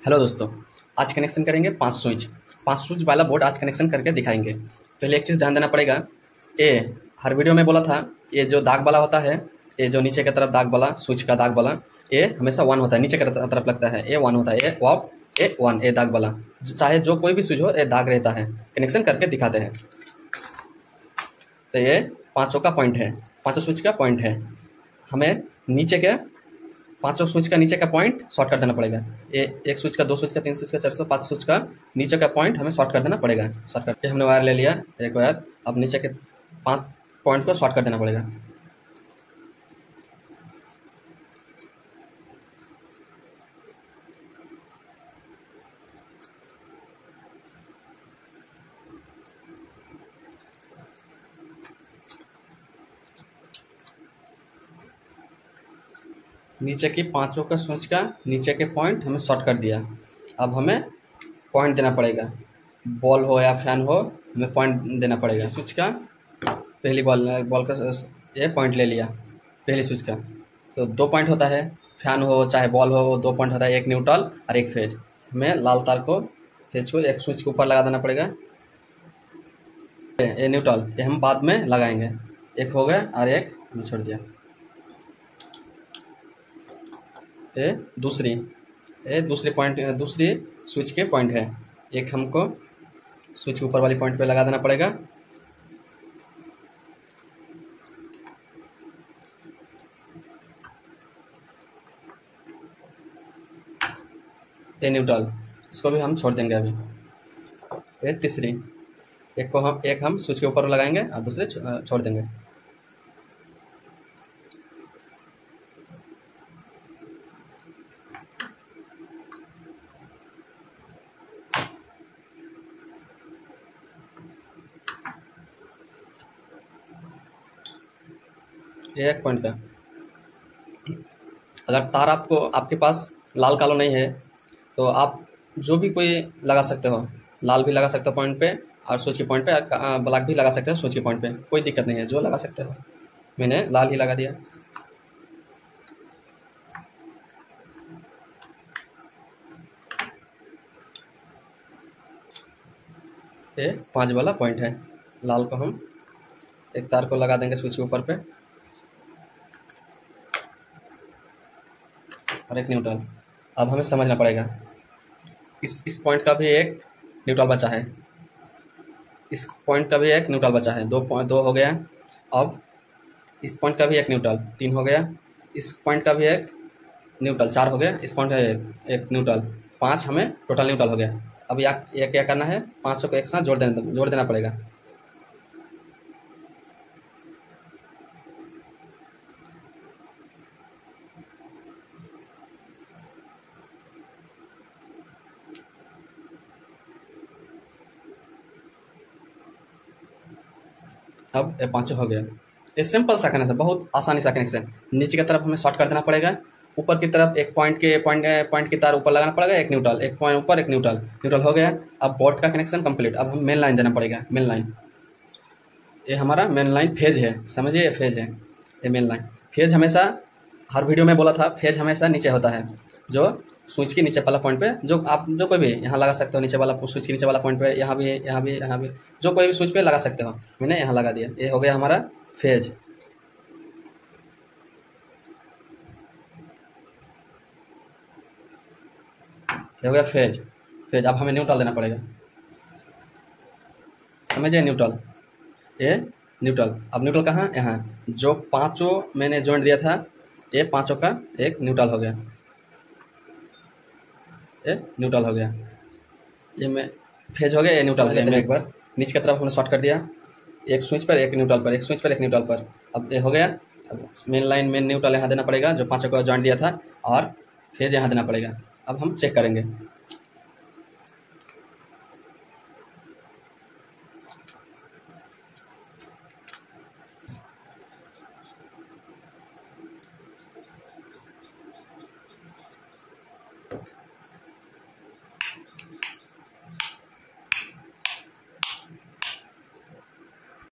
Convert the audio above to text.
Hello दोस्तों, आज connection करेंगे 5 स्विच वाला बोर्ड आज कनेक्शन करके दिखाएंगे। पहले एक चीज़ ध्यान देना पड़ेगा, ये हर वीडियो में बोला था, ये जो दाग वाला होता है, ये जो नीचे की तरफ दाग वाला स्विच का दाग वाला, ये हमेशा 1 होता है, नीचे की तरफ लगता है, ये 1 होता है, ये ऑफ, ये 1, ये दाग वाला। चाहे जो कोई भी स्विच हो, ये दाग रहता है। कनेक्शन करके दिखाते हैं। तो ये 5 का पॉइंट है, 5 स्विच का पॉइंट है। हमें नीचे के 5 स्विच का नीचे का पॉइंट शॉर्ट कर देना पड़ेगा। ये 1 स्विच का, 2 स्विच का, 3 स्विच का, 4 5 स्विच का नीचे का पॉइंट हमें शॉर्ट कर देना पड़ेगा। शॉर्ट करके हमने वायर ले लिया, एक वायर। अब नीचे के 5 पॉइंट को शॉर्ट कर देना पड़ेगा। नीचे की 5 का स्विच का नीचे के पॉइंट हमें शॉर्ट कर दिया। अब हमें पॉइंट देना पड़ेगा, बॉल हो या फैन हो, हमें पॉइंट देना पड़ेगा। स्विच का पहली बॉल का ये पॉइंट ले लिया पहली स्विच का, तो 2 पॉइंट होता है। फैन हो चाहे बॉल हो, 2 पॉइंट होता है, एक न्यूट्रल और एक फेज। हमें लाल तार को फेज को एक स्विच के ऊपर लगा देना पड़ेगा। ये न्यूट्रल, ये हम बाद में लगाएंगे। एक हो गया और एक हमने छोड़ दिया। ये दूसरी पॉइंट, दूसरी स्विच के पॉइंट है। एक हमको स्विच के ऊपर वाली पॉइंट पे लगा देना पड़ेगा। ये न्यूट्रल, इसको भी हम छोड़ देंगे अभी। ये तीसरी, एक हम स्विच के ऊपर लगाएंगे और दूसरे छोड़ देंगे। ये 1 पॉइंट का। अगर तार आपके पास लाल कालो नहीं है तो आप जो भी कोई लगा सकते हो। लाल भी लगा सकते हो पॉइंट पे, और स्विच के पॉइंट पे ब्लैक भी लगा सकते हो स्विच के पॉइंट पे, कोई दिक्कत नहीं है, जो लगा सकते हो। मैंने लाल ही लगा दिया। ये 5 वाला पॉइंट है। लाल को हम एक तार को लगा देंगे स्विच के ऊपर पे और एक न्यूट्रल। अब हमें समझना पड़ेगा, इस पॉइंट का भी एक न्यूट्रल बचा है, इस पॉइंट का भी एक न्यूट्रल बचा है। 2 हो गया। अब इस पॉइंट का भी एक न्यूट्रल, 3 हो गया। इस पॉइंट का भी एक न्यूट्रल, 4 हो गया। इस पॉइंट का एक न्यूट्रल, 5 हमें टोटल न्यूट्रल हो गया। अब ये क्या करना है, 5 को एक साथ जोड़ देना पड़ेगा। अब ये 5 हो गया। ये सिंपल सा कनेक्शन, बहुत आसानी सा कनेक्शन। नीचे की तरफ हमें शॉर्ट कर देना पड़ेगा, ऊपर की तरफ एक पॉइंट की तार ऊपर लगाना पड़ेगा, एक न्यूट्रल, एक पॉइंट ऊपर, एक न्यूट्रल हो गया। अब बोर्ड का कनेक्शन कंप्लीट। अब हम मेन लाइन देना पड़ेगा। मेन लाइन, ये हमारा मेन लाइन फेज है, समझिए, ये फेज है, ये मेन लाइन। फेज हमेशा, हर वीडियो में बोला था, फेज हमेशा नीचे होता है, जो स्विच के नीचे वाला पॉइंट पे, जो कोई भी यहाँ लगा सकते हो, नीचे वाला स्विच के नीचे वाला पॉइंट पे, यहाँ भी, जो कोई भी स्विच पे लगा सकते हो। मैंने यहाँ लगा दिया। ये हो गया हमारा फेज। ये हो गया फेज। अब हमें न्यूट्रल देना पड़ेगा, समझिए, न्यूट्रल, ये न्यूट्रल। अब न्यूट्रल कहाँ, यहाँ जो 5 मैंने जॉइंट दिया था, ये 5 का एक न्यूट्रल हो गया। ये न्यूट्रल हो गया, ये में फेज हो गया, ये न्यूट्रल हो गया। एक बार नीचे की तरफ हमने शॉर्ट कर दिया, एक स्विच पर, एक न्यूट्रल पर, एक स्विच पर, एक न्यूट्रल पर। अब ये हो गया। अब मेन लाइन, मेन न्यूट्रल यहाँ देना पड़ेगा, जो 5 का जॉइंट दिया था, और फेज यहाँ देना पड़ेगा। अब हम चेक करेंगे।